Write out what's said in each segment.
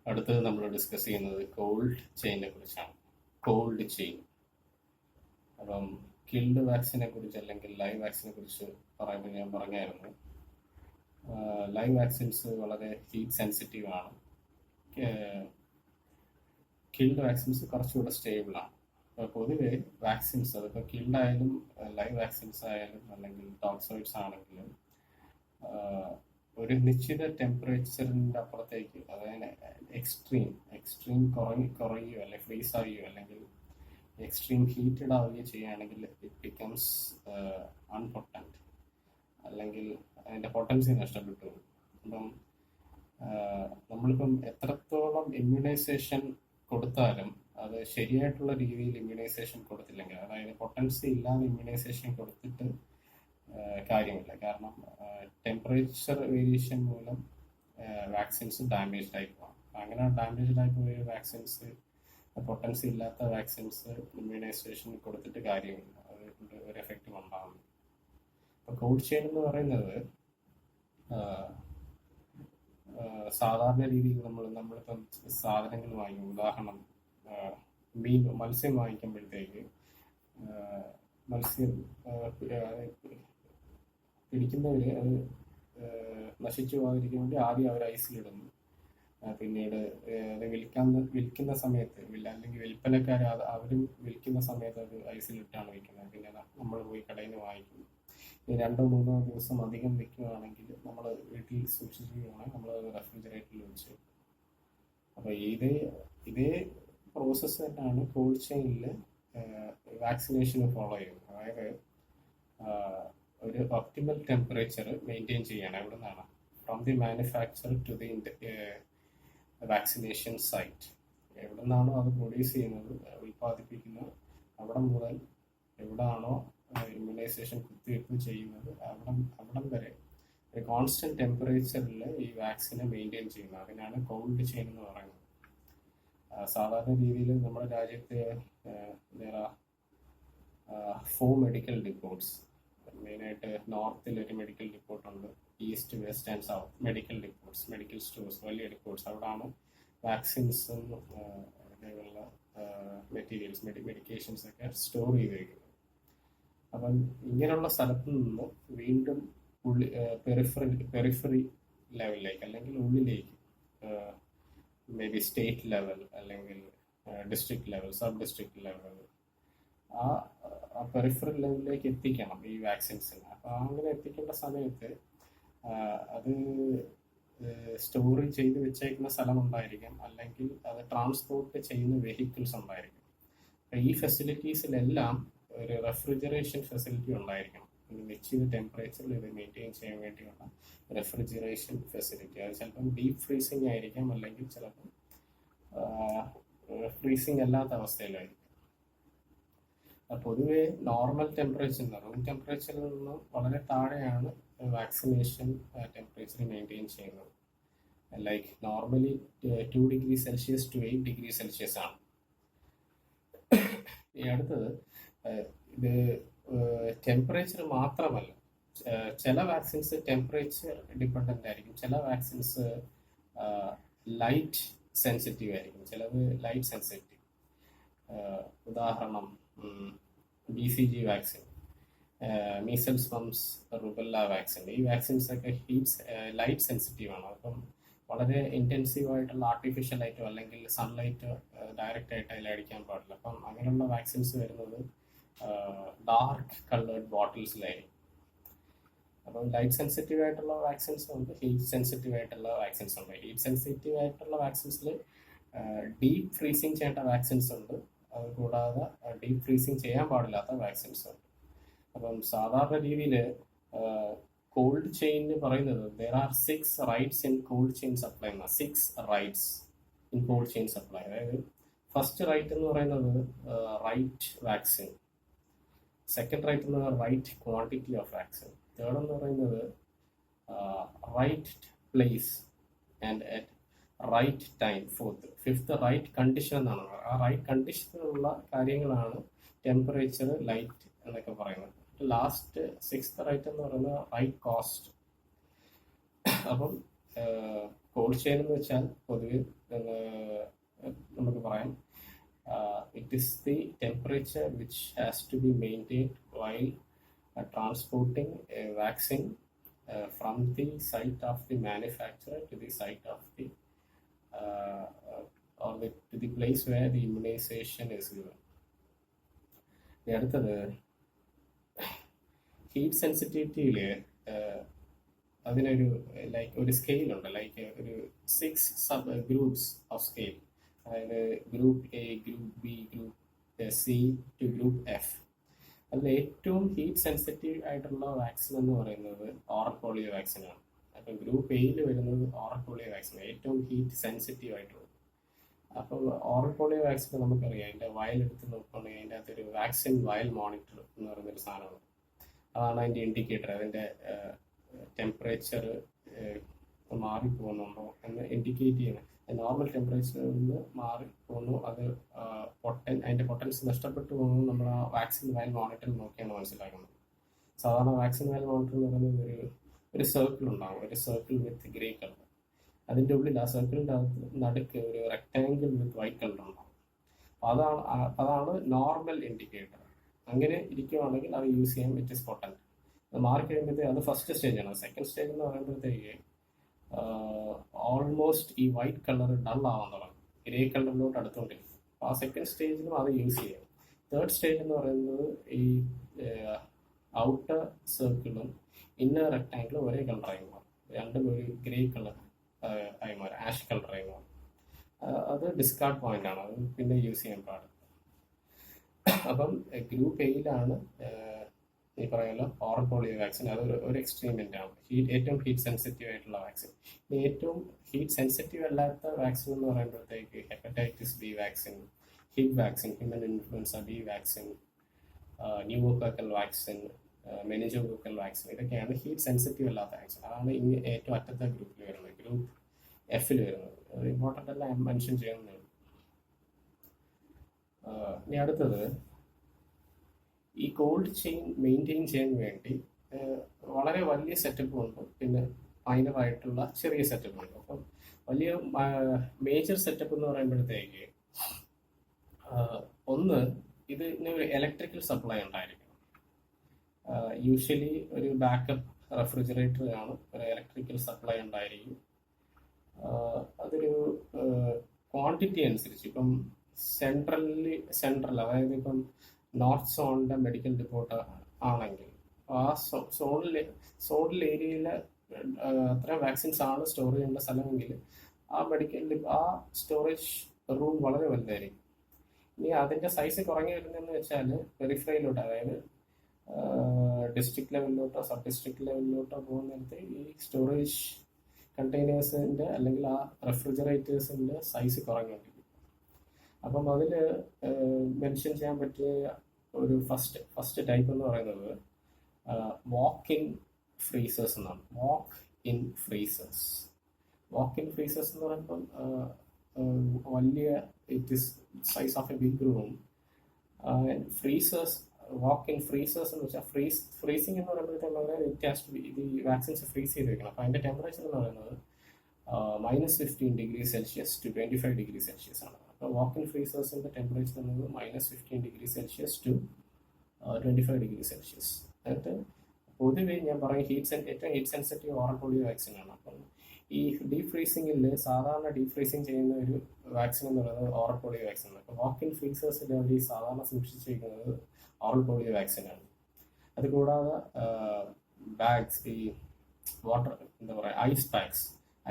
അടുത്തത് നമ്മൾ ഡിസ്കസ് ചെയ്യുന്നത് കോൾഡ് ചെയിനെ കുറിച്ചാണ്. Cold chain. അപ്പം കിൽഡ് വാക്സിനെ കുറിച്ച് അല്ലെങ്കിൽ ലൈവ് വാക്സിനെ കുറിച്ച് പറയുമ്പോൾ ഞാൻ പറഞ്ഞായിരുന്നു, ലൈവ് വാക്സിൻസ് വളരെ ഹീറ്റ് സെൻസിറ്റീവ് ആണ്. കിൽഡ് വാക്സിൻസ് കുറച്ചുകൂടെ സ്റ്റേബിൾ ആണ്. അപ്പോൾ പൊതുവെ വാക്സിൻസ്, അതിപ്പോൾ കിൽഡ് ആയാലും ലൈവ് വാക്സിൻസ് ആയാലും അല്ലെങ്കിൽ ടോക്സോയിഡ്സ് ആണെങ്കിലും ഒരു നിശ്ചിത ടെമ്പറേച്ചറിൻ്റെ അപ്പുറത്തേക്ക്, അതായത് എക്സ്ട്രീം കുറയുകയോ അല്ലെങ്കിൽ ഫ്രീസ് ആവുകയോ അല്ലെങ്കിൽ എക്സ്ട്രീം ഹീറ്റഡ് ആവുകയോ ചെയ്യുകയാണെങ്കിൽ ഇറ്റ് ബിക്കംസ് അൺപൊട്ടൻറ്റ്, അല്ലെങ്കിൽ അതിൻ്റെ പൊട്ടൻസി നഷ്ടപ്പെട്ടു. അപ്പം നമ്മളിപ്പം എത്രത്തോളം ഇമ്മ്യൂണൈസേഷൻ കൊടുത്താലും അത് ശരിയായിട്ടുള്ള രീതിയിൽ ഇമ്മ്യൂണൈസേഷൻ കൊടുത്തില്ലെങ്കിൽ, അതായത് പൊട്ടൻസി ഇല്ലാതെ ഇമ്മ്യൂണൈസേഷൻ കൊടുത്തിട്ട് കാര്യമില്ല. കാരണം ടെമ്പറേച്ചർ വേരിയേഷൻ മൂലം വാക്സിൻസ് ഡാമേജ്ഡ് ആയി പോകാം. അങ്ങനെ ഡാമേജ്ഡ് ആയി പോയ വാക്സിൻസ്, പൊട്ടൻസി ഇല്ലാത്ത വാക്സിൻസ് ഇമ്മ്യൂണൈസേഷൻ കൊടുത്തിട്ട് കാര്യമില്ല, അതുകൊണ്ട് ഒരു എഫക്റ്റും ഉണ്ടാകുന്നു. അപ്പോൾ കോൾഡ് ചെയിൻ എന്ന് പറയുന്നത് സാധാരണ രീതിയിൽ നമ്മളിപ്പം സാധനങ്ങൾ വാങ്ങിക്കും. ഉദാഹരണം, മത്സ്യം വാങ്ങിക്കുമ്പോഴത്തേക്ക് മത്സ്യം പിടിക്കുന്നവർ അത് നശിച്ചു പോകാതിരിക്കാൻ വേണ്ടി ആദ്യം അവർ ഐസിലിടുന്നു. പിന്നീട് അത് വിൽക്കുന്ന സമയത്ത് അല്ലെങ്കിൽ വിൽപ്പനക്കാർ അവരും വിൽക്കുന്ന സമയത്ത് അത് ഐസിലിട്ടാണ് വിൽക്കുന്നത്. പിന്നെ നമ്മൾ പോയി കടയിൽ നിന്ന് വാങ്ങിക്കുന്നു. 2-3 ദിവസം അധികം വിൽക്കുകയാണെങ്കിൽ നമ്മൾ വീട്ടിൽ സൂക്ഷിക്കുകയാണെങ്കിൽ നമ്മൾ റെഫ്രിജറേറ്ററിൽ വെച്ച്. അപ്പോൾ ഇതേ പ്രോസസ്സ് തന്നെയാണ് കോൾഡ് ചെയിനിൽ വാക്സിനേഷന് ഫോളോ ചെയ്യുന്നത്. അതായത് ഒരു ഒപ്റ്റിമൽ ടെമ്പറേച്ചർ മെയിൻറ്റെയിൻ ചെയ്യണം. എവിടെ നിന്നാണ്? From the manufacture to the vaccination site. എവിടെ നിന്നാണോ അത് പ്രൊഡ്യൂസ് ചെയ്യുന്നത്, ഉൽപ്പാദിപ്പിക്കുന്നത്, അവിടെ മുതൽ എവിടാണോ ഇമ്മ്യൂണൈസേഷൻ കുത്തിവയ്പ്പ് ചെയ്യുന്നത് അവിടം വരെ ഒരു കോൺസ്റ്റന്റ് ടെമ്പറേച്ചറിൽ ഈ വാക്സിനെ മെയിൻറ്റെയിൻ ചെയ്യുന്നത്. അതിനാണ് കോൾഡ് ചെയിൻ എന്ന് പറയുന്നത്. സാധാരണ രീതിയിൽ നമ്മുടെ രാജ്യത്ത് 4 മെഡിക്കൽ ഡിപ്പോട്ട്സ്, മെയിനായിട്ട് നോർത്തിൽ ഒരു മെഡിക്കൽ ഡിപ്പോട്ടുണ്ട്, east, west and south medical depots, medical stores, വലിയ ഡിപ്പോട്ട്സ്. അവിടെയാണ് വാക്സിൻസും അതേപോലുള്ള മെറ്റീരിയൽസ്, മെഡിക്കേഷൻസ് ഒക്കെ സ്റ്റോർ ചെയ്ത് വയ്ക്കുന്നത്. അപ്പം ഇങ്ങനെയുള്ള സ്ഥലത്ത് നിന്ന് വീണ്ടും പെരിഫറി ലെവലിലേക്ക് അല്ലെങ്കിൽ ഉള്ളിലേക്ക്, മേ ബി സ്റ്റേറ്റ് ലെവൽ അല്ലെങ്കിൽ district level, sub district level, ആ പെരിഫറൽ ലെവലിലേക്ക് എത്തിക്കണം ഈ വാക്സിൻസിന്. അപ്പോൾ അങ്ങനെ എത്തിക്കേണ്ട സമയത്ത് അത് സ്റ്റോർ ചെയ്ത് വെച്ചേക്കുന്ന സ്ഥലം ഉണ്ടായിരിക്കും, അല്ലെങ്കിൽ അത് ട്രാൻസ്പോർട്ട് ചെയ്യുന്ന വെഹിക്കിൾസ് ഉണ്ടായിരിക്കും. അപ്പോൾ ഈ ഫെസിലിറ്റീസിലെല്ലാം ഒരു റെഫ്രിജറേഷൻ ഫെസിലിറ്റി ഉണ്ടായിരിക്കണം. ഒരു നിശ്ചിത ടെമ്പറേച്ചറിൽ ഇത് മെയിൻറ്റെയിൻ ചെയ്യാൻ വേണ്ടിയുള്ള റെഫ്രിജറേഷൻ ഫെസിലിറ്റി. അത് ചിലപ്പം ഡീപ്പ് ഫ്രീസിങ് ആയിരിക്കാം, അല്ലെങ്കിൽ ചിലപ്പം ഫ്രീസിങ് അല്ലാത്ത അവസ്ഥയിലായിരിക്കും. പൊതുവെ നോർമൽ ടെമ്പറേച്ചർ, റൂം ടെമ്പറേച്ചറിൽ നിന്ന് വളരെ താഴെയാണ് വാക്സിനേഷൻ ടെമ്പറേച്ചർ മെയിൻറ്റെയിൻ ചെയ്യുന്നത്. Like normally 2 degree Celsius to 8 degree Celsius ആണ്. ഈ അടുത്തത് ഇത് ടെമ്പറേച്ചർ മാത്രമല്ല, ചില വാക്സിൻസ് ടെമ്പറേച്ചർ ഡിപ്പെൻഡൻ്റ് ആയിരിക്കും, ചില വാക്സിൻസ് ലൈറ്റ് സെൻസിറ്റീവ് ആയിരിക്കും, ചിലത് ലൈറ്റ് സെൻസിറ്റീവ്. ഉദാഹരണം, BCG vaccine, measles, moms, rubella vaccine. ഈ വാക്സിൻസ് ഒക്കെ ലൈറ്റ് സെൻസിറ്റീവ് ആണ്. അപ്പം വളരെ ഇൻറ്റൻസീവ് ആയിട്ടുള്ള ആർട്ടിഫിഷ്യൽ ലൈറ്റോ അല്ലെങ്കിൽ സൺലൈറ്റോ ഡയറക്റ്റ് ആയിട്ട് അതിൽ അടിക്കാൻ പാടില്ല. അപ്പം അങ്ങനെയുള്ള വാക്സിൻസ് വരുന്നത് ഡാർക്ക് കളേർഡ് ബോട്ടിൽസിലായിരിക്കും. അപ്പം ലൈറ്റ് സെൻസിറ്റീവ് ആയിട്ടുള്ള വാക്സിൻസ് ഉണ്ട്, ഹീറ്റ് സെൻസിറ്റീവ് ആയിട്ടുള്ള വാക്സിൻസ് ഉണ്ട്. ഹീറ്റ് സെൻസിറ്റീവ് ആയിട്ടുള്ള വാക്സിൻസിൽ ഡീപ്പ് ഫ്രീസിങ് ചെയ്യേണ്ട വാക്സിൻസ് ഉണ്ട്, അതുകൂടാതെ ഡീപ്പ് ഫ്രീസിങ് ചെയ്യാൻ പാടില്ലാത്ത വാക്സിൻസ് ഉണ്ട്. അപ്പം സാധാരണ രീതിയിൽ കോൾഡ് ചെയിൻ പറയുന്നത് there are 6 rights in cold chain supply. 6 rights in cold chain supply. അതായത് ഫസ്റ്റ് റൈറ്റ് എന്ന് പറയുന്നത് റൈറ്റ് വാക്സിൻ, സെക്കൻഡ് റൈറ്റ് എന്ന് പറയുന്നത് right quantity of vaccine, third എന്ന് പറയുന്നത് right place and at right time, fifth right condition എന്നാണ്. ആ right കണ്ടീഷനുള്ള കാര്യങ്ങളാണ് ടെമ്പറേച്ചർ, ലൈറ്റ് എന്നൊക്കെ പറയുന്നത്. ലാസ്റ്റ് 6th റൈറ്റ് എന്ന് പറയുന്നത് റൈറ്റ് കോസ്റ്റ്. അപ്പം കോൾഡ് ചെയിൻ എന്ന് വെച്ചാൽ പൊതുവെ പറയാൻ it is the temperature which has to be maintained while transporting a vaccine from the site of the manufacturer to the site of the to the place where the immunization is given. അടുത്തത് heat സെൻസിറ്റിവിറ്റിയിൽ അതിനൊരു ഒരു സ്കെയിലുണ്ട്, ഒരു 6 sub groups of scale. അതായത് group A, group B, group C to group F. അതിൽ ഏറ്റവും heat sensitive ആയിട്ടുള്ള വാക്സിൻ എന്ന് പറയുന്നത് ഓറൽ പോളിയോ വാക്സിനാണ്. അപ്പം ഗ്രൂപ്പ് എയിൽ വരുന്നത് ഓറൽ പോളിയോ വാക്സിൻ, ഏറ്റവും ഹീറ്റ് സെൻസിറ്റീവ് ആയിട്ടുള്ളത്. അപ്പോൾ ഓറൽ പോളിയോ വാക്സിൻ നമുക്കറിയാം, അതിൻ്റെ വയലെടുത്ത് നോക്കുകയാണെങ്കിൽ അതിൻ്റെ അകത്തൊരു വാക്സിൻ വയൽ മോണിറ്റർ എന്ന് പറയുന്നൊരു സാധനമാണ്. അതാണ് അതിൻ്റെ ഇൻഡിക്കേറ്റർ. അതിൻ്റെ ടെമ്പറേച്ചർ മാറിപ്പോകുന്നുണ്ടോ എന്ന് ഇൻഡിക്കേറ്റ് ചെയ്യണം. നോർമൽ ടെമ്പറേച്ചറിൽ നിന്ന് മാറിപ്പോകുന്നു, അത് അതിൻ്റെ പൊട്ടൻസ് നഷ്ടപ്പെട്ടു പോകുന്നു, നമ്മൾ ആ വാക്സിൻ വയൽ മോണിറ്ററിൽ നോക്കിയാണ് മനസ്സിലാക്കുന്നത്. സാധാരണ വാക്സിൻ വയൽ മോണിറ്റർ എന്ന് പറയുന്നത് ഒരു സർക്കിൾ ഉണ്ടാകും, ഒരു സർക്കിൾ വിത്ത് ഗ്രേ കളർ. അതിൻ്റെ ഉള്ളിൽ ആ സർക്കിളിൻ്റെ അകത്ത് നടുക്ക് ഒരു റെക്ടാങ്കിൾ വിത്ത് വൈറ്റ് കളർ ഉണ്ടാകും. അതാണ് നോർമൽ ഇൻഡിക്കേറ്റർ. അങ്ങനെ ഇരിക്കുകയാണെങ്കിൽ അത് യൂസ് ചെയ്യാൻ ഇറ്റ് ഇസ് പൊട്ടൻറ്റ്. അത് മാറിക്കഴിയുമ്പോഴത്തേക്ക് അത് ഫസ്റ്റ് സ്റ്റേജാണ്. സെക്കൻഡ് സ്റ്റേജ് എന്ന് പറയുമ്പോഴത്തേക്ക് ഓൾമോസ്റ്റ് ഈ വൈറ്റ് കളർ ഡൾ ആവാൻ തുടങ്ങും, ഗ്രേ കളറിലോട്ട് അടുത്തുകൊണ്ടിരിക്കും. അപ്പോൾ ആ സെക്കൻഡ് സ്റ്റേജിലും അത് യൂസ് ചെയ്യാം. തേർഡ് സ്റ്റേജ് എന്ന് പറയുന്നത് ഈ ഔട്ടർ സർക്കിളും ഇന്നർ റെക്ടാങ്കിളും ഒരേ കളറായി മാറും, രണ്ടും ഒരു ഗ്രേ കളർ ആയി മാറും, ആഷ് കളറായി മാറും. അത് ഡിസ്കാർഡ് പോയിന്റ് ആണ്, അത് പിന്നെ യൂസ് ചെയ്യാൻ പാടില്ല. അപ്പം ഗ്രൂപ്പ് എയിലാണ് ഈ പറയുമല്ലോ ഓറൽ പോളിയോ വാക്സിൻ. അത് ഒരു എക്സ്ട്രീമെൻ്റ് ആണ്, ഏറ്റവും ഹീറ്റ് സെൻസിറ്റീവ് ആയിട്ടുള്ള വാക്സിൻ. ഏറ്റവും ഹീറ്റ് സെൻസിറ്റീവ് അല്ലാത്ത വാക്സിൻ എന്ന് പറയുമ്പോഴത്തേക്ക് hepatitis B vaccine, Hib vaccine, human influenza B vaccine, pneumococcal vaccine, meningococcal vaccine, ഇതൊക്കെയാണ് ഹീറ്റ് സെൻസിറ്റീവ് അല്ലാത്ത വാക്സിൻ. അതാണ് ഇനി ഏറ്റവും അറ്റത്തെ ഗ്രൂപ്പിൽ വരുന്നത്, ഗ്രൂപ്പ് എഫിൽ വരുന്നത്. അത് ഇമ്പോർട്ടൻ്റ് അല്ല, മെൻഷൻ ചെയ്യുന്നതാണ്. ഇനി അടുത്തത് ഈ കോൾഡ് ചെയിൻ മെയിൻറ്റെയിൻ ചെയ്യാൻ വേണ്ടി വളരെ വലിയ സെറ്റപ്പ് ഉണ്ട്, പിന്നെ മൈനറായിട്ടുള്ള ചെറിയ സെറ്റപ്പ് ഉണ്ട്. അപ്പം വലിയ മേജർ സെറ്റപ്പ് എന്ന് പറയുമ്പോഴത്തേക്ക് ഒന്ന്, ഇതിന് ഒരു ഇലക്ട്രിക്കൽ സപ്ലൈ ഉണ്ടായിരിക്കണം. യൂഷ്വലി ഒരു ബാക്കപ്പ് റെഫ്രിജറേറ്റർ ആണ്, ഒരു ഇലക്ട്രിക്കൽ സപ്ലൈ ഉണ്ടായിരിക്കും. അതൊരു ക്വാണ്ടിറ്റി അനുസരിച്ച് ഇപ്പം സെൻട്രൽ അതായത് ഇപ്പം നോർത്ത് സോണിൻ്റെ മെഡിക്കൽ ഡിപ്പോട്ട് ആണെങ്കിൽ ആ സോണിൽ ഏരിയയിൽ അത്ര വാക്സിൻസ് ആണ് സ്റ്റോർ ചെയ്യേണ്ട സ്ഥലമെങ്കിൽ ആ സ്റ്റോറേജ് റൂം വളരെ വലുതായിരിക്കും. ഇനി അതിൻ്റെ സൈസ് കുറഞ്ഞു വരുന്നതെന്ന് വെച്ചാൽ പെരിഫറയിലോട്ട്, അതായത് ഡിസ്ട്രിക്ട് ലെവലിലോട്ടോ സബ് ഡിസ്ട്രിക്ട് ലെവലിലോട്ടോ പോകുന്നിടത്ത് ഈ സ്റ്റോറേജ് കണ്ടെയ്നേഴ്സിൻ്റെ അല്ലെങ്കിൽ ആ റെഫ്രിജറേറ്റേഴ്സിൻ്റെ സൈസ് കുറഞ്ഞുകൊണ്ടിരിക്കും. അപ്പം അതിൽ മെൻഷൻ ചെയ്യാൻ പറ്റിയ ഒരു ഫസ്റ്റ് ടൈപ്പ് എന്ന് പറയുന്നത് വാക്ക് ഇൻ ഫ്രീസേഴ്സ് എന്നാണ്. വാക്ക് ഇൻ ഫ്രീസേഴ്സ് എന്ന് പറയുമ്പം വലിയ, it is size of a big room. Freezers, walk in freezers എന്ന് വെച്ചാൽ ഫ്രീസിങ് എന്ന് പറയുമ്പോഴത്തേക്കും ഇറ്റ് ഹാസ് ടു ബി, ഇത് വാക്സിൻസ് ഫ്രീസ് ചെയ്ത് വെക്കണം. അപ്പോൾ അതിൻ്റെ ടെമ്പറേച്ചർ എന്ന് പറയുന്നത് -15°C to 25°C ആണ്. അപ്പോൾ വാക്ക് ഇൻ ഫ്രീസേഴ്സിൻ്റെ ടെമ്പറേച്ചർ എന്നത് -15°C to 25°C. എന്നിട്ട് പൊതുവേ ഞാൻ പറയും ഏറ്റവും heat sensitive oral polio vaccine ആണ്. അപ്പം ഈ ഡീപ് ഫ്രീസിങ്ങിൽ സാധാരണ ഡീപ് ഫ്രീസിങ് ചെയ്യുന്ന ഒരു വാക്സിൻ എന്ന് പറയുന്നത് ഓറൽ പോളിയോ വാക്സിൻ ആണ്. അപ്പോൾ വാക്ക് ഇൻ ഫ്രീസേഴ്സിൽ അവർ ഈ സാധാരണ സൂക്ഷിച്ചിരിക്കുന്നത് ഓറൽ പോളിയോ വാക്സിനാണ്. അതുകൂടാതെ ബാഗ്സ്, ഈ വാട്ടർ എന്താ പറയുക,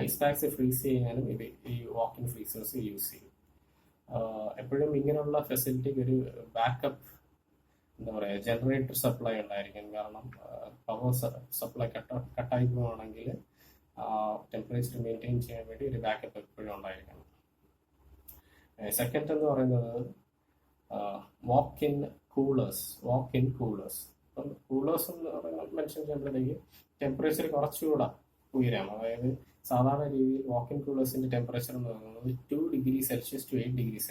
ഐസ് പാക്സ് ഫ്രീസ് ചെയ്യാനും ഇത് ഈ വാക്ക് ഇൻ ഫ്രീസേഴ്സ് യൂസ് ചെയ്യും. എപ്പോഴും ഇങ്ങനെയുള്ള ഫെസിലിറ്റിക്ക് ഒരു ബാക്കപ്പ് എന്താ പറയുക ജനറേറ്റർ സപ്ലൈ ഉണ്ടായിരിക്കും. കാരണം പവർ സപ്ലൈ കട്ടായി പോവുകയാണെങ്കിൽ ടെമ്പറേച്ചർ മെയിൻറ്റെയിൻ ചെയ്യാൻ വേണ്ടി ഒരു ബാക്കപ്പ് എപ്പോഴും ഉണ്ടായിരിക്കണം. സെക്കൻഡ് എന്ന് പറയുന്നത് വാക്ക് ഇൻ കൂളേഴ്സ്. അപ്പം കൂളേഴ്സ് എന്ന് പറയുന്നത് മെൻഷൻ ചെയ്യുമ്പോഴത്തേക്ക് ടെമ്പറേച്ചർ കുറച്ചുകൂടെ ഉയരാം. അതായത് സാധാരണ രീതിയിൽ വാക്ക് ഇൻ കൂളേഴ്സിൻ്റെ ടെമ്പറേച്ചർ എന്ന് പറയുന്നത് 2°C to 8°C.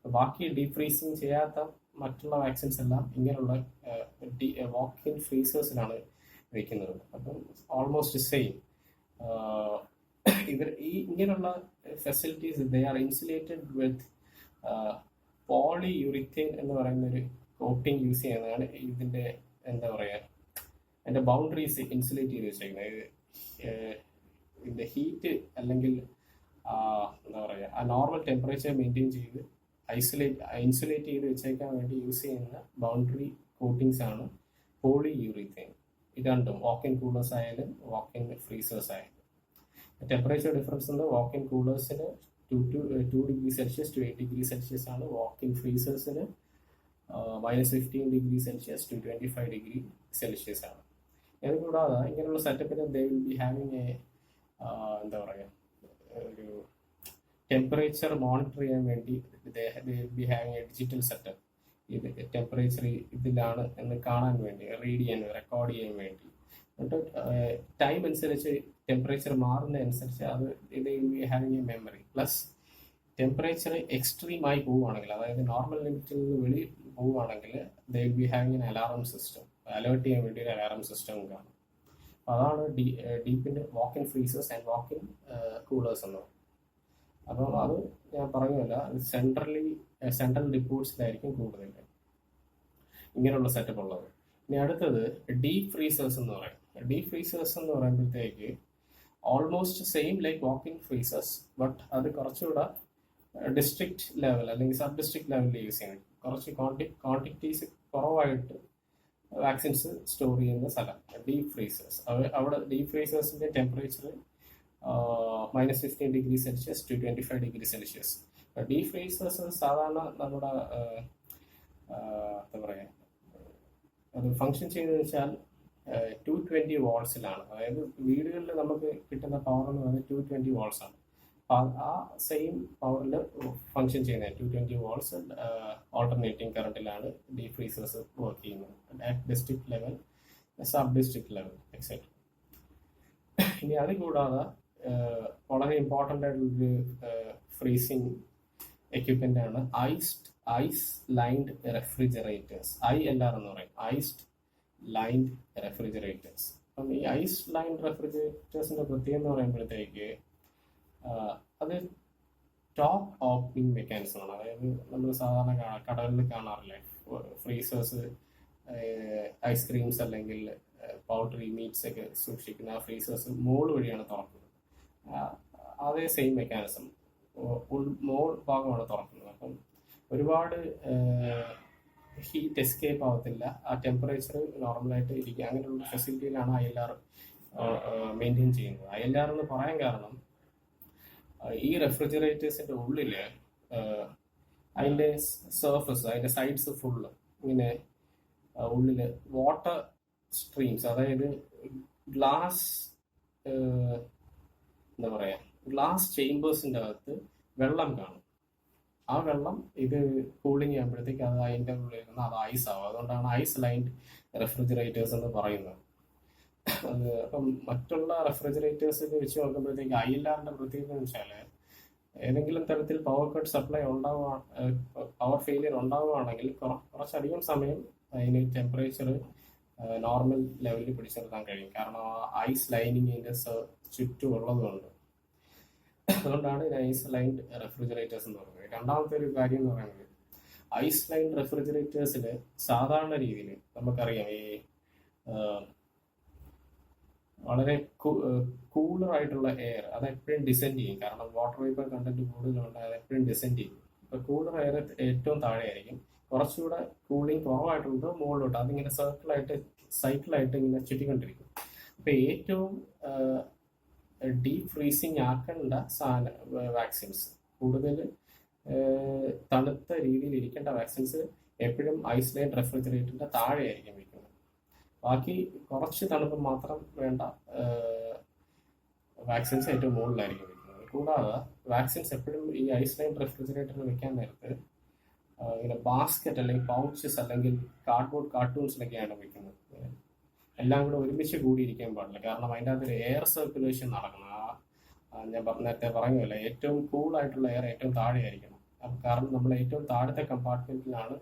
ബാക്കി ഡീപ് ഫ്രീസിങ് ചെയ്യാത്ത മറ്റുള്ള വാക്സിൻസ് എല്ലാം ഇങ്ങനെയുള്ള വാക്ക് ഇൻ ഫ്രീസേഴ്സിലാണ് വയ്ക്കുന്നത്. അപ്പം ഓൾമോസ്റ്റ് സെയിം. ഇങ്ങനെയുള്ള ഫെസിലിറ്റീസ് ദേ ആർ ഇൻസുലേറ്റഡ് വിത്ത് പോളിയൂറിത്തേൻ എന്ന് പറയുന്ന ഒരു കോട്ടിങ് യൂസ് ചെയ്യുന്നതാണ് ഇതിന്റെ എന്താ പറയാ അതിന്റെ ബൗണ്ടറീസ് ഇൻസുലേറ്റ് ചെയ്ത് വെച്ചേക്കുന്നത്. ഇതിന്റെ ഹീറ്റ് അല്ലെങ്കിൽ എന്താ പറയുക ആ നോർമൽ ടെമ്പറേച്ചർ മെയിൻറ്റെയിൻ ചെയ്ത് ഇൻസുലേറ്റ് ചെയ്ത് വെച്ചേക്കാൻ വേണ്ടി യൂസ് ചെയ്യുന്ന ബൗണ്ടറി കോട്ടിങ്സ് ആണ് പോളിയൂറിത്തേൻ. ഇത് രണ്ടും വാക്ക് ഇൻ കൂളേഴ്സ് ആയാലും വാക്ക് ഇൻ ഫ്രീസേഴ്സ് ആയാലും. ടെമ്പറേച്ചർ ഡിഫറൻസ് ഉണ്ട്. വാക്ക് ഇൻ കൂളേഴ്സിന് 2 degree Celsius to 8 degree Celsius ആണ്. വാക്ക് ഇൻ ഫ്രീസേഴ്സിന് -15 degree Celsius to 25 degree Celsius ആണ്. ഇത് കൂടാതെ ഇങ്ങനെയുള്ള സെറ്റപ്പിന് ദേ വിൽ ബി ഹാവിങ് എന്താ പറയുക ഒരു ടെമ്പറേച്ചർ മോണിറ്റർ ചെയ്യാൻ വേണ്ടി they will be having a digital setup. ഇത് ടെമ്പറേച്ചർ ഇതിലാണ് എന്ന് കാണാൻ വേണ്ടി, റീഡ് ചെയ്യാൻ, റെക്കോർഡ് ചെയ്യാൻ വേണ്ടി. എന്നിട്ട് ടൈം അനുസരിച്ച് ടെമ്പറേച്ചർ മാറുന്നതനുസരിച്ച് അത് ഇത് will be having a memory. Plus temperature എക്സ്ട്രീമായി പോവുകയാണെങ്കിൽ, അതായത് നോർമൽ ലിമിറ്റിൽ നിന്ന് വെളി പോവുകയാണെങ്കിൽ they will be having an alarm system. Alert ചെയ്യാൻ വേണ്ടി ഒരു അലാറം സിസ്റ്റം കാണും. അതാണ് ഡീപ്പിൻ്റെ walk in freezers and walk in coolers എന്ന് പറയും. അപ്പം അത് ഞാൻ പറഞ്ഞല്ല, സെൻട്രൽ റിപ്പോർട്ട്സിലായിരിക്കും കൂടുതൽ ഇങ്ങനെയുള്ള സെറ്റപ്പ് ഉള്ളത്. ഇനി അടുത്തത് ഡീപ് ഫ്രീസേഴ്സ് എന്ന് പറയും. ഡീപ് ഫ്രീസേഴ്സ് എന്ന് പറയുമ്പോഴത്തേക്ക് almost same like walk in freezers, but അത് കുറച്ചുകൂടെ ഡിസ്ട്രിക്ട് ലെവൽ അല്ലെങ്കിൽ സബ് ഡിസ്ട്രിക്ട് ലെവലിൽ യൂസ് ചെയ്യുന്നത്. കുറച്ച് ക്വാണ്ടിറ്റീസ് കുറവായിട്ട് വാക്സിൻസ് സ്റ്റോർ ചെയ്യുന്ന സ്ഥലം ഡീപ് ഫ്രീസേഴ്സ്. അവിടെ ഡീപ് ഫ്രീസേഴ്സിന്റെ temperature -15 degree Celsius to 25 degree Celsius. Deep freezers സാധാരണ നമ്മുടെ എന്താ പറയുക അത് ഫങ്ഷൻ ചെയ്യുന്നത് വെച്ചാൽ 220 വാട്ട്സിലാണ്. അതായത് വീടുകളിൽ നമുക്ക് കിട്ടുന്ന പവർ എന്ന് പറയുന്നത് 220 വാട്ട്സ് ആണ്. ആ സെയിം പവറിൽ ഫങ്ഷൻ ചെയ്യുന്നത് 220 വാട്ട്സ് ഓൾട്ടർനേറ്റിംഗ് കറണ്ടിലാണ് ഡീപ് ഫ്രീസേഴ്സ് വർക്ക് ചെയ്യുന്നത്. At district level, sub district level etcetera. ഇനി അത് കൂടാതെ വളരെ ഇമ്പോർട്ടൻ്റ് ആയിട്ടുള്ളൊരു ഫ്രീസിങ് എക്യുപ്മെൻ്റ് ആണ് ഐസ് ലൈൻഡ് റെഫ്രിജറേറ്റേഴ്സ്. ILR എന്ന് പറയും, ഐസ്ഡ് ലൈൻഡ് റെഫ്രിജറേറ്റേഴ്സ്. അപ്പം ഈ ഐസ് ലൈൻഡ് റെഫ്രിജറേറ്റേഴ്സിന്റെ പ്രത്യേകത എന്ന് പറയുമ്പോഴത്തേക്ക് അത് ടോപ്പ് ഓപ്പണിംഗ് മെക്കാനിസം ആണ്. അതായത് നമ്മൾ സാധാരണ കടകളിൽ കാണാറില്ലേ ഫ്രീസേഴ്സ്, ഐസ്ക്രീംസ് അല്ലെങ്കിൽ പൗൾട്രി മീറ്റ്സ് ഒക്കെ സൂക്ഷിക്കുന്ന ആ ഫ്രീസേഴ്സ് മോൾ വഴിയാണ് തുറക്കുന്നത്. അതേ സെയിം മെക്കാനിസം മോൾ ഭാഗമാണ് തുറക്കുന്നത്. അപ്പം ഒരുപാട് ഹീറ്റ് എസ്കേപ്പ് ആവത്തില്ല, ആ ടെമ്പറേച്ചർ നോർമലായിട്ട് ഇരിക്കുക. അങ്ങനെയുള്ള ഫെസിലിറ്റിയിലാണ് ILR മെയിൻറ്റെയിൻ ചെയ്യുന്നത്. ILR എന്ന് പറയാൻ കാരണം ഈ റെഫ്രിജറേറ്റേഴ്സിന്റെ ഉള്ളില് അതിന്റെ സർഫസ്, അതിന്റെ സൈഡ്സ് ഫുള്ള് ഇങ്ങനെ ഉള്ളില് വാട്ടർ സ്ട്രീംസ്, അതായത് ഗ്ലാസ് എന്താ പറയാ ഗ്ലാസ് ചേമ്പേഴ്സിന്റെ അകത്ത് വെള്ളം കാണും. ആ വെള്ളം ഇത് കൂളിംഗ് ചെയ്യുമ്പോഴത്തേക്ക് അത് അതിൻ്റെ ഉള്ളിൽ നിന്ന് അത് ഐസ് ആവും. അതുകൊണ്ടാണ് ഐസ് ലൈൻഡ് റെഫ്രിജറേറ്റേഴ്സ് എന്ന് പറയുന്നത്. അപ്പം മറ്റുള്ള റെഫ്രിജറേറ്റേഴ്സിൽ വെച്ച് നോക്കുമ്പോഴത്തേക്ക് ILRന്റെ പ്രത്യേകത എന്ന് വെച്ചാൽ ഏതെങ്കിലും തരത്തിൽ power cut supply power failure ഉണ്ടാവുകയാണെങ്കിൽ കുറച്ചധികം സമയം അതിന് ടെമ്പറേച്ചർ നോർമൽ ലെവലിൽ പിടിച്ചെടുക്കാൻ കഴിയും. കാരണം ആ ഐസ് ലൈനിങ് ഇതിൻ്റെ ചുറ്റും ഉള്ളതുകൊണ്ട്. അതുകൊണ്ടാണ് ഇത് ഐസ് ലൈൻഡ് റെഫ്രിജറേറ്റേഴ്സ് എന്ന് പറയുന്നത്. രണ്ടാമത്തെ ഒരു കാര്യം എന്ന് പറയുന്നത് ഐസ് ലൈൻഡ് റെഫ്രിജറേറ്റേഴ്സിൽ സാധാരണ രീതിയിൽ നമുക്കറിയാം ഈ വളരെ കൂളർ ആയിട്ടുള്ള എയർ അത് എപ്പോഴും ഡിസെൻഡ് ചെയ്യും. കാരണം വാട്ടർ വേപ്പർ കണ്ടന്റ് കൂടുതലുണ്ട്, അത് എപ്പോഴും ഡിസെൻഡ് ചെയ്യും. ഇപ്പൊ കൂളർ എയർ ഏറ്റവും താഴെ ആയിരിക്കും, കുറച്ചുകൂടെ കൂളിംഗ് കുറവായിട്ടുള്ളത് മുകളിലോട്ട്. അതിങ്ങനെ സൈക്കിളായിട്ട് ഇങ്ങനെ ചുറ്റിക്കൊണ്ടിരിക്കും. അപ്പൊ ഏറ്റവും ഡീപ് ഫ്രീസിങ് ആക്കേണ്ട വാക്സിൻസ്, കൂടുതൽ തണുത്ത രീതിയിൽ ഇരിക്കേണ്ട വാക്സിൻസ് എപ്പോഴും ഐസ്ലൈൻ റെഫ്രിജറേറ്ററിന്റെ താഴെ ആയിരിക്കും വെക്കുന്നത്. ബാക്കി കുറച്ച് തണുപ്പ് മാത്രം വേണ്ട വാക്സിൻസ് ഏറ്റവും മുകളിലായിരിക്കും വെക്കുന്നത്. കൂടാതെ വാക്സിൻസ് എപ്പോഴും ഈ ഐസ്ലൈൻ റെഫ്രിജറേറ്ററിൽ വെക്കാൻ നേരത്ത് ഇങ്ങനെ ബാസ്ക്കറ്റ് അല്ലെങ്കിൽ പൗച്ചസ് അല്ലെങ്കിൽ കാർഡ്ബോർഡ് കാർട്ടൂൺസിലൊക്കെയാണ് വെക്കുന്നത്. എല്ലാം കൂടെ ഒരുമിച്ച് കൂടിയിരിക്കാൻ പാടില്ല. കാരണം അതിൻ്റെ അകത്ത് എയർ സർക്കുലേഷൻ നടക്കണം. ഞാൻ നേരത്തെ പറഞ്ഞല്ല, ഏറ്റവും കൂളായിട്ടുള്ള എയർ ഏറ്റവും താഴെ ആയിരിക്കണം. കാരണം നമ്മൾ ഏറ്റവും താഴത്തെ കമ്പാർട്ട്മെന്റിലാണ്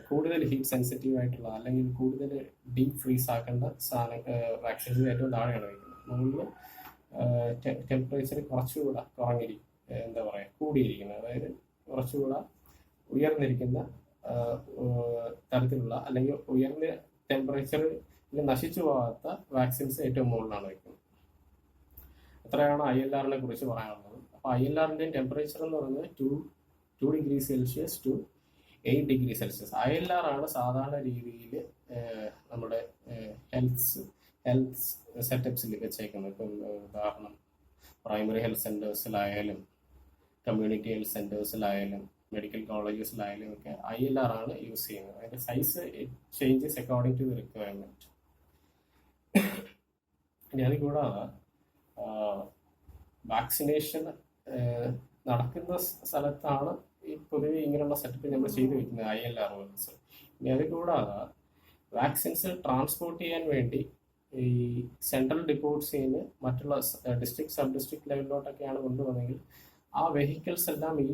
കൂടുതൽ ഹീറ്റ് സെൻസിറ്റീവ് ആയിട്ടുള്ള അല്ലെങ്കിൽ കൂടുതൽ ഡീപ് ഫ്രീസ് ആക്കേണ്ട വാക്സിൻസ് ഏറ്റവും താഴെയാണ് വയ്ക്കുന്നത്. മുകളിൽ ടെമ്പറേച്ചർ കുറച്ചുകൂടെ കുറഞ്ഞിരിക്കും, എന്താ പറയുക കൂടിയിരിക്കുന്നത്. അതായത് കുറച്ചുകൂടെ ഉയർന്നിരിക്കുന്ന തരത്തിലുള്ള അല്ലെങ്കിൽ ഉയർന്ന ടെമ്പറേച്ചറിൽ നശിച്ചു പോകാത്ത വാക്സിൻസ് ഏറ്റവും മുകളിലാണ് വയ്ക്കുന്നത്. അത്രയാണ് ILRനെ കുറിച്ച് പറയാനുള്ളത്. അപ്പോൾ ILRന്റെയും ടെമ്പറേച്ചർ എന്ന് പറയുന്നത് 2 degree Celsius to 8 degree Celsius. ILR ആണ് സാധാരണ രീതിയിൽ നമ്മുടെ ഹെൽത്ത് സെറ്റപ്സിൽ വെച്ചേക്കുന്നത്. ഇപ്പം ഉദാഹരണം പ്രൈമറി ഹെൽത്ത് സെന്റേഴ്സിലായാലും കമ്മ്യൂണിറ്റി ഹെൽത്ത് സെന്റേഴ്സിലായാലും മെഡിക്കൽ കോളേജസിലായാലും ഒക്കെ ILR ആണ് യൂസ് ചെയ്യുന്നത്. അതിന്റെ size changes according to the requirement. ഇനി അത് കൂടാതെ വാക്സിനേഷൻ നടക്കുന്ന സ്ഥലത്താണ് ഈ പൊതുവെ ഇങ്ങനെയുള്ള സെറ്റപ്പ് നമ്മൾ ചെയ്തു വെക്കുന്നത് ILR വർക്ക്സ്. ഇനി അത് കൂടാതെ വാക്സിൻസ് ട്രാൻസ്പോർട്ട് ചെയ്യാൻ വേണ്ടി ഈ സെൻട്രൽ ഡിപ്പോട്ട്സിൽ നിന്ന് മറ്റുള്ള ഡിസ്ട്രിക്ട് സബ് ഡിസ്ട്രിക്ട് ലെവലിലോട്ടൊക്കെയാണ് കൊണ്ടുവന്നെങ്കിൽ ആ വെഹിക്കിൾസ് എല്ലാം ഈ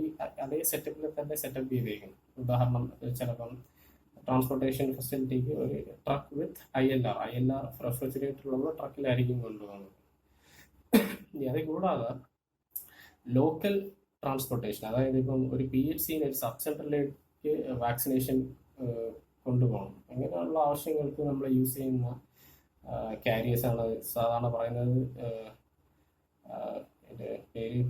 അതേ സെറ്റപ്പിൽ തന്നെ സെറ്റപ്പ് ചെയ്തേക്കുന്നു. ഉദാഹരണം ചിലപ്പം ട്രാൻസ്പോർട്ടേഷൻ ഫെസിലിറ്റിക്ക് ഒരു ട്രക്ക് വിത്ത് ILR റെഫ്രിജറേറ്ററുള്ള ട്രക്കിലായിരിക്കും കൊണ്ടുപോകുന്നത്. ഇനി അത് കൂടാതെ ലോക്കൽ ട്രാൻസ്പോർട്ടേഷൻ, അതായത് ഇപ്പം ഒരു PHC ഒരു സബ് സെന്ററിലേക്ക് വാക്സിനേഷൻ കൊണ്ടുപോകണം, അങ്ങനെയുള്ള ആവശ്യങ്ങൾക്ക് നമ്മൾ യൂസ് ചെയ്യുന്ന കാരിയേഴ്സ് ആണ് സാധാരണ പറയുന്നത്. എൻ്റെ പേര്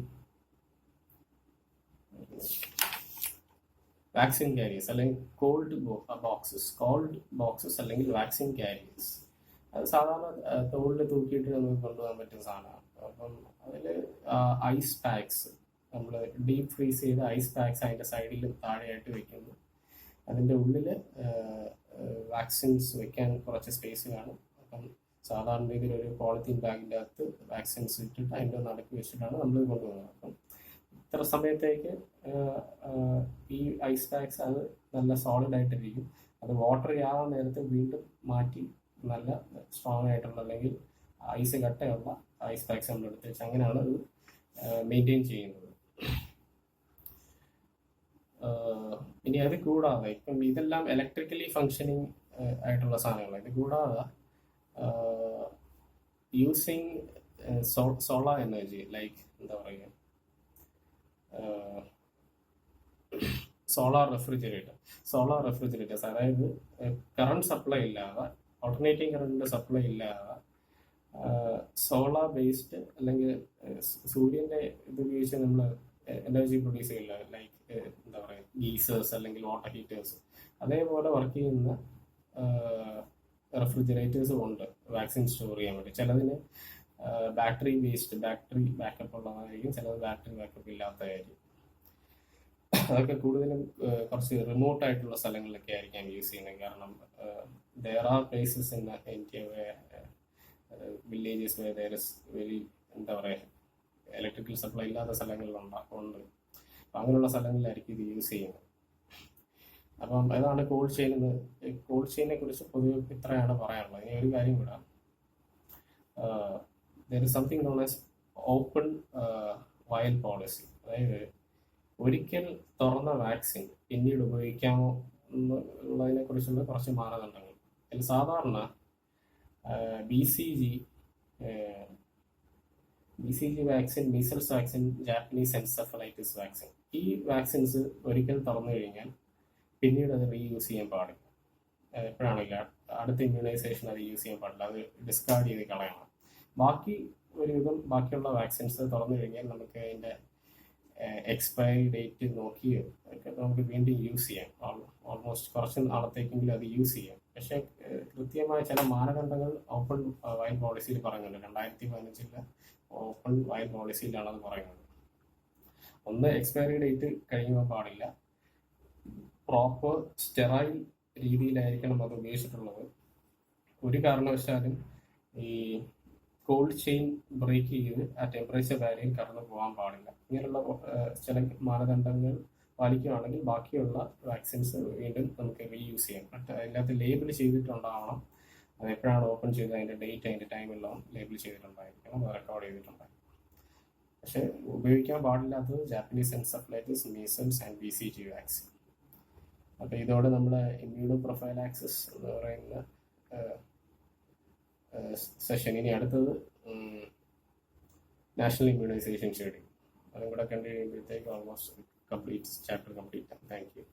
വാക്സിൻ കാരിയേഴ്സ് അല്ലെങ്കിൽ കോൾഡ് ബോക്സസ് അല്ലെങ്കിൽ വാക്സിൻ കാരിയേഴ്സ്. അത് സാധാരണ തോളിൽ തൂക്കിയിട്ട് നമുക്ക് കൊണ്ടുപോകാൻ പറ്റുന്ന സാധനമാണ്. അപ്പം അതിൽ ഐസ് പാക്സ്, നമ്മൾ ഡീപ്പ് ഫ്രീസ് ചെയ്ത ഐസ് പാക്സ് അതിൻ്റെ സൈഡിൽ താഴെയായിട്ട് വെക്കുന്നു. അതിൻ്റെ ഉള്ളിൽ വാക്സിൻസ് വെക്കാൻ കുറച്ച് സ്പേസ് കാണും. അപ്പം സാധാരണ രീതിയിൽ ഒരു പോളിത്തീൻ ബാഗിൻ്റെ അകത്ത് വാക്സിൻസ് ഇട്ടിട്ട് അതിൻ്റെ നടുക്ക് വെച്ചിട്ടാണ് നമ്മൾ കൊണ്ടുപോകുന്നത്. അപ്പം ഇത്ര സമയത്തേക്ക് ഈ ഐസ് പാക്സ് അത് നല്ല സോളിഡ് ആയിട്ടിരിക്കും. അത് വാട്ടർ ചെയ്യാൻ നേരത്തെ വീണ്ടും മാറ്റി നല്ല സ്ട്രോങ് ആയിട്ടുള്ള അല്ലെങ്കിൽ ഐസ് കട്ടയുള്ള ഐസ് പാക്സ് നമ്മൾ എടുത്ത് വെച്ച് അങ്ങനെയാണ് അത് മെയിൻറ്റെയിൻ ചെയ്യുന്നത്. ഇനി അത് കൂടാതെ ഇപ്പം ഇതെല്ലാം ഇലക്ട്രിക്കലി ഫങ്ഷനിങ് ആയിട്ടുള്ള സാധനങ്ങളാണ്. ഇത് കൂടാതെ യൂസിങ് സോളാർ എനർജി ലൈക്ക് എന്താ പറയുക, സോളാർ റെഫ്രിജറേറ്റേഴ്സ്, അതായത് കറണ്ട് സപ്ലൈ ഇല്ലാതെ, ഓൾട്ടർനേറ്റിംഗ് കറണ്ടിന്റെ സപ്ലൈ ഇല്ലാതെ സോളാർ ബേസ്ഡ് അല്ലെങ്കിൽ സൂര്യന്റെ ഇത് ഉപയോഗിച്ച് നമ്മൾ എനർജി പ്രൊഡ്യൂസ് ചെയ്യില്ല, ലൈക്ക് എന്താ പറയുക ഗീസേഴ്സ് അല്ലെങ്കിൽ വാട്ടർ ഹീറ്റേഴ്സ്, അതേപോലെ വർക്ക് ചെയ്യുന്ന റെഫ്രിജറേറ്റേഴ്സും ഉണ്ട് വാക്സിൻ സ്റ്റോർ ചെയ്യാൻ വേണ്ടി. ചിലതിന് ബാറ്ററി ബാക്കപ്പ് ഉള്ളതായിരിക്കും, ചിലത് ബാറ്ററി ബാക്കപ്പ് ഇല്ലാത്തതായിരിക്കും. അതൊക്കെ കൂടുതലും കുറച്ച് റിമോട്ട് ആയിട്ടുള്ള സ്ഥലങ്ങളിലൊക്കെ ആയിരിക്കാം യൂസ് ചെയ്യുന്നത്. കാരണം there are places in India where villages where there is very എന്താ പറയുക ഇലക്ട്രിക്കൽ സപ്ലൈ ഇല്ലാത്ത സ്ഥലങ്ങളിലുണ്ട്. അപ്പം അങ്ങനെയുള്ള സ്ഥലങ്ങളിലായിരിക്കും ഇത് യൂസ് ചെയ്യുന്നത്. അപ്പം അതാണ് കോൾഡ് ചെയിനെ കുറിച്ച് പൊതുവെ ഇത്രയാണ് പറയാനുള്ളത്. ഇനി ഒരു കാര്യം കൂടെ, there is something known as open vial policy. അതായത് ഒരിക്കൽ തുറന്ന വാക്സിൻ പിന്നീട് ഉപയോഗിക്കാമോ എന്നുള്ളതിനെ കുറിച്ചുള്ള കുറച്ച് മാനദണ്ഡങ്ങൾ. അതിൽ സാധാരണ BCG vaccine, measles vaccine, Japanese encephalitis vaccine, ഈ വാക്സിൻസ് ഒരിക്കൽ തുറന്നു കഴിഞ്ഞാൽ പിന്നീട് അത് റീയൂസ് ചെയ്യാൻ പാടില്ല. എപ്പോഴാണെങ്കിലും അടുത്ത ഇമ്മ്യൂണൈസേഷൻ അത് യൂസ് ചെയ്യാൻ പാടില്ല, അത് ഡിസ്കാർഡ് ചെയ്ത് കളയണം. ബാക്കിയുള്ള വാക്സിൻസ് തുറന്നു കഴിഞ്ഞാൽ നമുക്ക് അതിൻ്റെ എക്സ്പയറി ഡേറ്റ് നോക്കിയോ ഒക്കെ നമുക്ക് വീണ്ടും യൂസ് ചെയ്യാം. ഓൾമോസ്റ്റ് കുറച്ച് നാളത്തേക്കെങ്കിലും അത് യൂസ് ചെയ്യാം. പക്ഷേ കൃത്യമായ ചില മാനദണ്ഡങ്ങൾ ഓപ്പൺ വയൽ പോളിസിയിൽ പറയുന്നുണ്ട്. 2015 ഓപ്പൺ വയൽ പോളിസിയിലാണ് അത് പറയുന്നത്. ഒന്ന്, എക്സ്പയറി ഡേറ്റ് കഴിയുമ്പോൾ പാടില്ല. പ്രോപ്പർ സ്റ്റെറൈൽ രീതിയിലായിരിക്കണം അത് ഉപയോഗിച്ചിട്ടുള്ളത്. ഒരു കാരണവശാലും ഈ കോൾഡ് ചെയിൻ ബ്രേക്ക് ചെയ്ത് ആ ടെമ്പറേച്ചർ ബാരിയർ കടന്നു പോകാൻ പാടില്ല. ഇങ്ങനെയുള്ള ചില മാനദണ്ഡങ്ങൾ പാലിക്കുകയാണെങ്കിൽ ബാക്കിയുള്ള വാക്സിൻസ് വീണ്ടും നമുക്ക് റീയൂസ് ചെയ്യാം. ബട്ട് അതിനകത്ത് ലേബിൾ ചെയ്തിട്ടുണ്ടാവണം, അത് എപ്പോഴാണ് ഓപ്പൺ ചെയ്തത് അതിൻ്റെ ഡേറ്റ്, അതിൻ്റെ ടൈം എല്ലാം ലേബിൾ ചെയ്തിട്ടുണ്ടായിരിക്കണം, റെക്കോർഡ് ചെയ്തിട്ടുണ്ടായിരിക്കും. പക്ഷെ ഉപയോഗിക്കാൻ പാടില്ലാത്തത് Japanese encephalitis, measles and BCG vaccine. അപ്പോൾ ഇതോടെ നമ്മുടെ ഇമ്മ്യൂണോ പ്രൊഫൈലാക്സിസ് എന്ന് പറയുന്ന സെഷൻ. ഇനി അടുത്തത് നാഷണൽ ഇമ്മ്യൂണൈസേഷൻ ഷെഡ്യൂൾ. അതും കൂടെ കണ്ടു കഴിയുമ്പോഴത്തേക്ക് ഓൾമോസ്റ്റ് കംപ്ലീറ്റ് ചാപ്റ്റർ കംപ്ലീറ്റ് ആവും. Thank you.